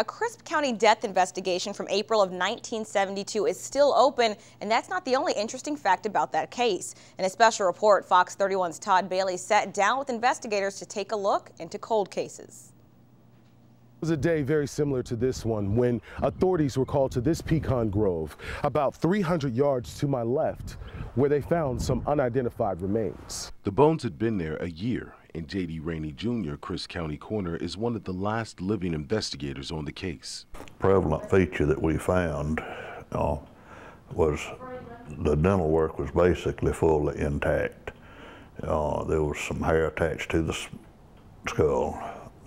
A Crisp County death investigation from April of 1972 is still open, and that's not the only interesting fact about that case. In a special report, Fox 31's Todd Bailey sat down with investigators to take a look into cold cases. It was a day very similar to this one when authorities were called to this pecan grove about 300 yards to my left, where they found some unidentified remains. The bones had been there a year, and J.D. Rainey Jr., Crisp County coroner, is one of the last living investigators on the case. Prevalent feature that we found was the dental work was basically fully intact. There was some hair attached to the skull,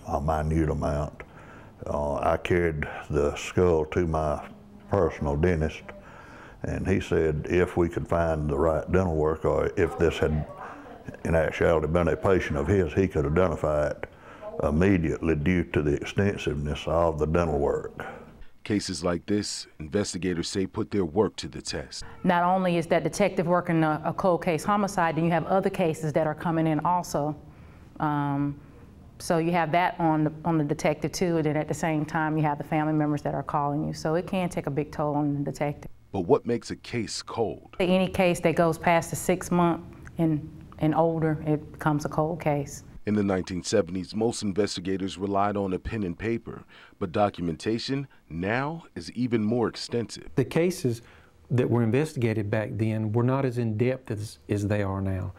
a minute amount. I carried the skull to my personal dentist, and he said if we could find the right dental work, or if this had in actuality been a patient of his, he could identify it immediately due to the extensiveness of the dental work. Cases like this, investigators say, put their work to the test. Not only is that detective working a cold case homicide, then you have other cases that are coming in also. So you have that on the detective too, and then at the same time you have the family members that are calling you. So it can take a big toll on the detective. But what makes a case cold? Any case that goes past the 6 month and older, it becomes a cold case. In the 1970s, most investigators relied on a pen and paper, but documentation now is even more extensive. The cases that were investigated back then were not as in-depth as they are now.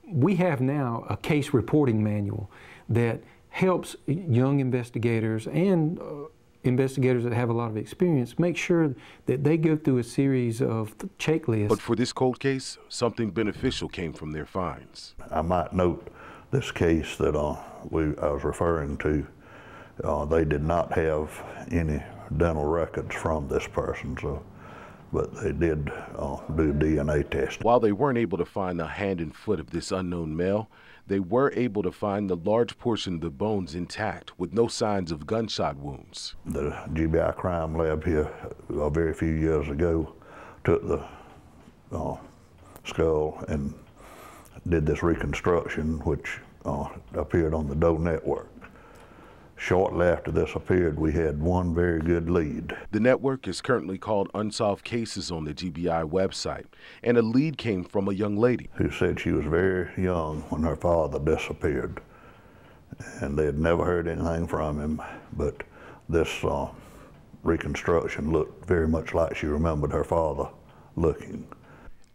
We have now a case reporting manual that helps young investigators and investigators that have a lot of experience make sure that they go through a series of checklists. But for this cold case, something beneficial came from their finds. I might note this case that I was referring to, they did not have any dental records from this person, but they did do DNA testing. While they weren't able to find the hand and foot of this unknown male, they were able to find the large portion of the bones intact with no signs of gunshot wounds. The GBI crime lab here a very few years ago took the skull and did this reconstruction, which appeared on the Doe network. Shortly after this appeared, we had one very good lead. The network is currently called Unsolved Cases on the GBI website, and a lead came from a young lady who said she was very young when her father disappeared, and they had never heard anything from him, but this reconstruction looked very much like she remembered her father looking.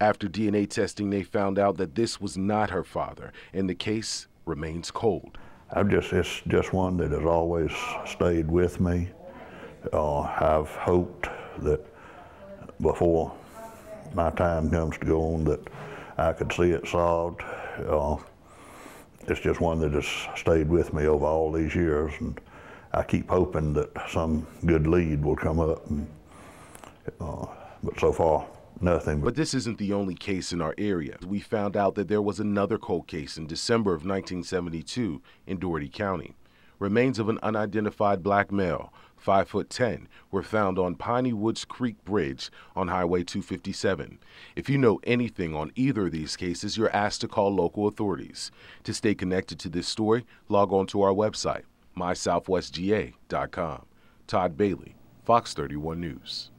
After DNA testing, they found out that this was not her father, and the case remains cold. It's just one that has always stayed with me. I've hoped that before my time comes to go on that I could see it solved. It's just one that has stayed with me over all these years, and I keep hoping that some good lead will come up, but so far, nothing. But this isn't the only case in our area. We found out that there was another cold case in December of 1972 in Dougherty County. Remains of an unidentified black male, 5'10", were found on Piney Woods Creek Bridge on Highway 257. If you know anything on either of these cases, you're asked to call local authorities. To stay connected to this story, log on to our website, mysouthwestga.com. Todd Bailey, Fox 31 News.